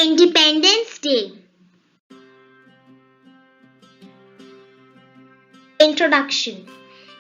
Independence Day. Introduction.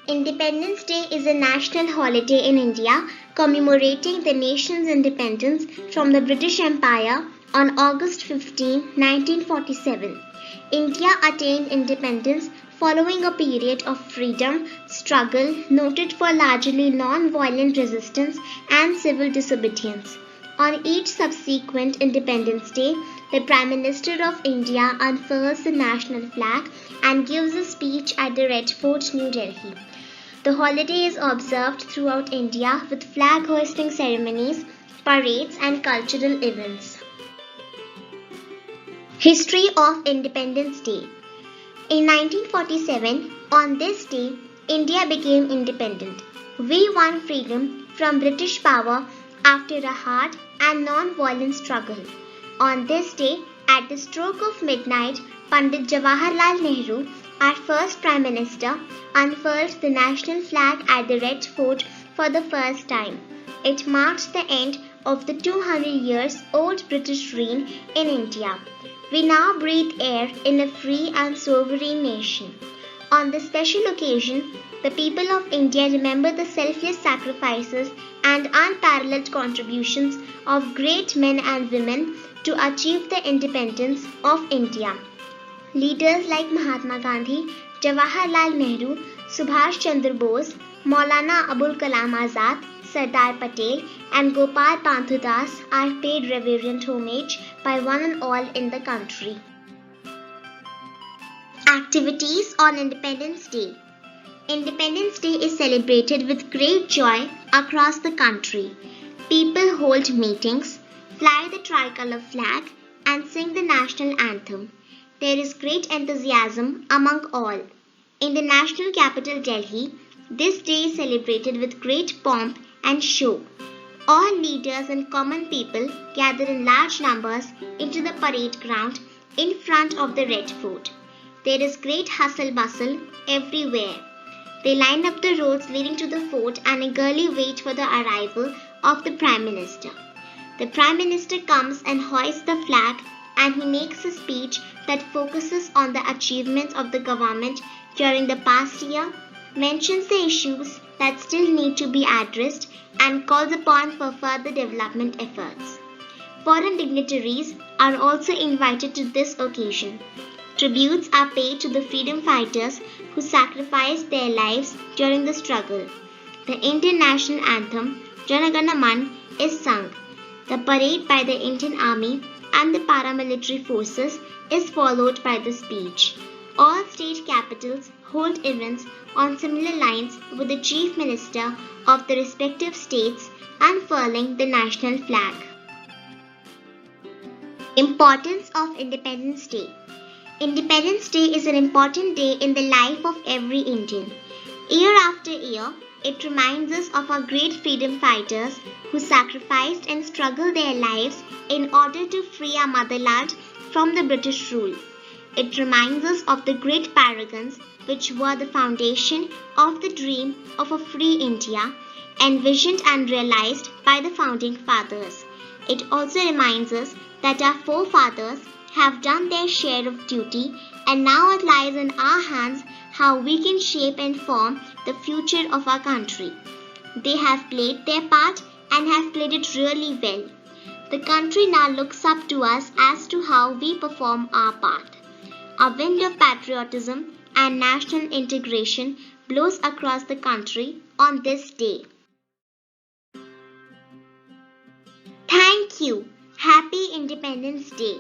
Independence Day is a national holiday in India commemorating the nation's independence from the British Empire on August 15, 1947. India attained independence following a period of freedom struggle noted for largely non-violent resistance and civil disobedience. On each subsequent Independence Day, the Prime Minister of India unfurls the national flag and gives a speech at the Red Fort, New Delhi. The holiday is observed throughout India with flag hoisting ceremonies, parades, and cultural events. History of Independence Day. In 1947, on this day, India became independent. We won freedom from British power after a hard and non-violent struggle. On this day, at the stroke of midnight, Pandit Jawaharlal Nehru, our first Prime Minister, unfurled the national flag at the Red Fort for the first time. It marked the end of the 200 years old British reign in India. We now breathe air in a free and sovereign nation. On this special occasion, the people of India remember the selfless sacrifices and unparalleled contributions of great men and women to achieve the independence of India. Leaders like Mahatma Gandhi, Jawaharlal Nehru, Subhash Chandra Bose, Maulana Abul Kalam Azad, Sardar Patel, and Gopal Panthu Das are paid reverent homage by one and all in the country. Activities on Independence Day. Independence Day is celebrated with great joy across the country. People hold meetings, fly the tricolour flag, and sing the national anthem. There is great enthusiasm among all. In the national capital Delhi, this day is celebrated with great pomp and show. All leaders and common people gather in large numbers into the parade ground in front of the Red Fort. There is great hustle bustle everywhere. They line up the roads leading to the fort and eagerly wait for the arrival of the Prime Minister. The Prime Minister comes and hoists the flag, and he makes a speech that focuses on the achievements of the government during the past year, mentions the issues that still need to be addressed, and calls upon for further development efforts. Foreign dignitaries are also invited to this occasion. Tributes are paid to the freedom fighters who sacrificed their lives during the struggle. The Indian national anthem, Jana Gana Man, is sung. The parade by the Indian Army and the paramilitary forces is followed by the speech. All state capitals hold events on similar lines with the Chief Minister of the respective states unfurling the national flag. Importance of Independence Day. Independence Day is an important day in the life of every Indian. Year after year, it reminds us of our great freedom fighters who sacrificed and struggled their lives in order to free our motherland from the British rule. It reminds us of the great paragons which were the foundation of the dream of a free India, envisioned and realized by the founding fathers. It also reminds us that our forefathers have done their share of duty, and now it lies in our hands how we can shape and form the future of our country. They have played their part and have played it really well. The country now looks up to us as to how we perform our part. A wind of patriotism and national integration blows across the country on this day. Thank you. Happy Independence Day.